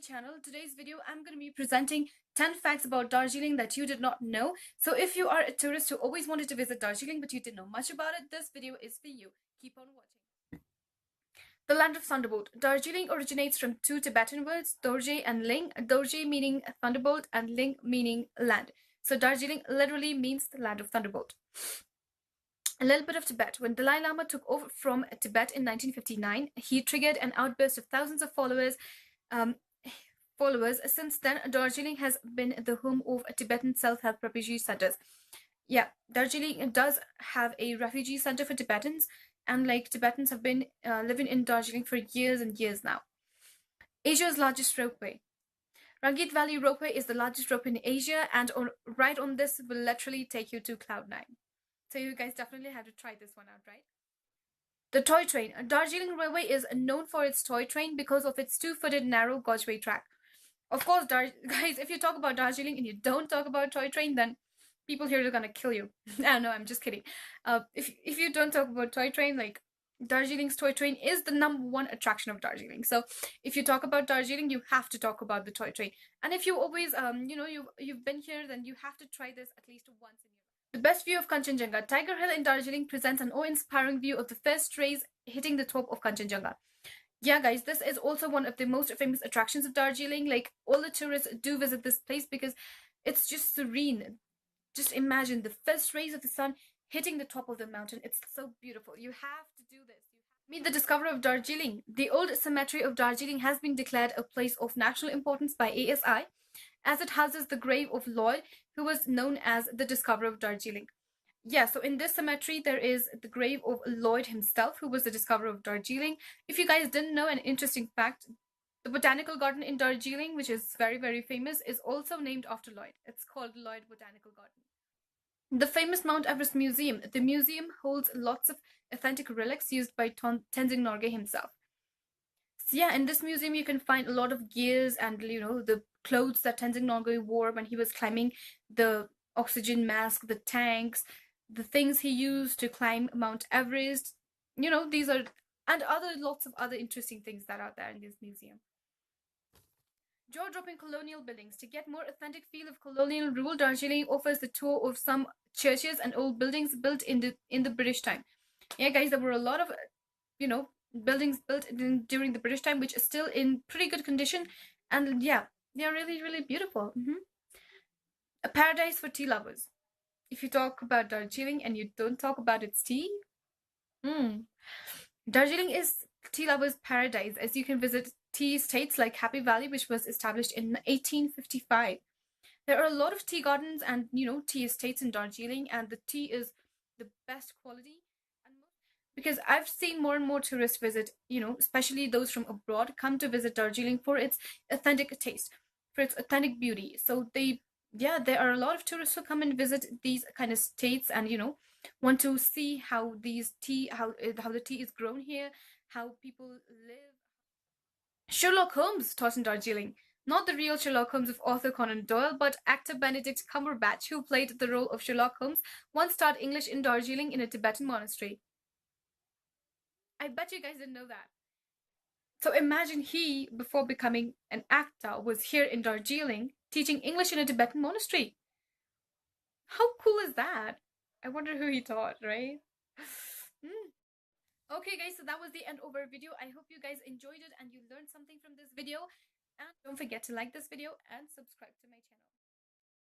channel. Today's video I'm going to be presenting 10 facts about Darjeeling that you did not know. So if you are a tourist who always wanted to visit Darjeeling but you didn't know much about it, this video is for you. Keep on watching. The land of thunderbolt. Darjeeling originates from two Tibetan words, Dorje and Ling. Dorje meaning thunderbolt and Ling meaning land. So Darjeeling literally means the land of thunderbolt. A little bit of Tibet. When Dalai Lama took over from Tibet in 1959, he triggered an outburst of thousands of followers. Since then, Darjeeling has been the home of Tibetan self-help refugee centers. Yeah, Darjeeling does have a refugee center for Tibetans, and Tibetans have been living in Darjeeling for years and years now. Asia's largest ropeway. Rangit Valley Ropeway is the largest ropeway in Asia, and right on this will literally take you to Cloud9. So you guys definitely have to try this one out, right? The toy train. Darjeeling Railway is known for its toy train because of its two-footed narrow gaugeway track. Of course, guys, if you talk about Darjeeling and you don't talk about toy train, then people here are gonna kill you. No, I'm just kidding. If you don't talk about toy train, Darjeeling's toy train is the #1 attraction of Darjeeling. So if you talk about Darjeeling, you have to talk about the toy train. And if you always you've been here, then you have to try this at least once in your life. The best view of Kanchenjunga. Tiger Hill in Darjeeling presents an awe-inspiring view of the first rays hitting the top of Kanchenjunga. Yeah, guys, this is also one of the most famous attractions of Darjeeling. All the tourists do visit this place because it's just serene. Just imagine the first rays of the sun hitting the top of the mountain. It's so beautiful. You have to do this. Meet the discoverer of Darjeeling. The old cemetery of Darjeeling has been declared a place of national importance by ASI, as it houses the grave of Lloyd, who was known as the discoverer of Darjeeling. Yeah, so in this cemetery, there is the grave of Lloyd himself, who was the discoverer of Darjeeling. If you guys didn't know, an interesting fact, the botanical garden in Darjeeling, which is very, very famous, is also named after Lloyd. It's called Lloyd Botanical Garden. The famous Mount Everest Museum. The museum holds lots of authentic relics used by Tenzing Norgay himself. So yeah, in this museum, you can find a lot of gears and, the clothes that Tenzing Norgay wore when he was climbing, the oxygen mask, the tanks, the things he used to climb Mount Everest. These are, and lots of other interesting things that are there in this museum. Jaw-dropping colonial buildings. To get more authentic feel of colonial rule, Darjeeling offers the tour of some churches and old buildings built in the British time. Yeah, guys, there were a lot of, buildings built during the British time, which is still in pretty good condition, and yeah, they're really, really beautiful. A paradise for tea lovers. If you talk about Darjeeling and you don't talk about its tea, Darjeeling is tea lovers' paradise, as you can visit tea estates like Happy Valley, which was established in 1855. There are a lot of tea gardens and tea estates in Darjeeling, and the tea is the best quality. Because I've seen more and more tourists visit, especially those from abroad, come to visit Darjeeling for its authentic taste, for its authentic beauty. So there are a lot of tourists who come and visit these kind of states and, want to see how how the tea is grown here, how people live. Sherlock Holmes taught in Darjeeling. Not the real Sherlock Holmes of Arthur Conan Doyle, but actor Benedict Cumberbatch, who played the role of Sherlock Holmes, once taught English in Darjeeling in a Tibetan monastery. I bet you guys didn't know that. So imagine he, before becoming an actor, was here in Darjeeling teaching English in a Tibetan monastery. How cool is that? I wonder who he taught, right? Okay, guys, so that was the end of our video. I hope you guys enjoyed it and you learned something from this video. And don't forget to like this video and subscribe to my channel.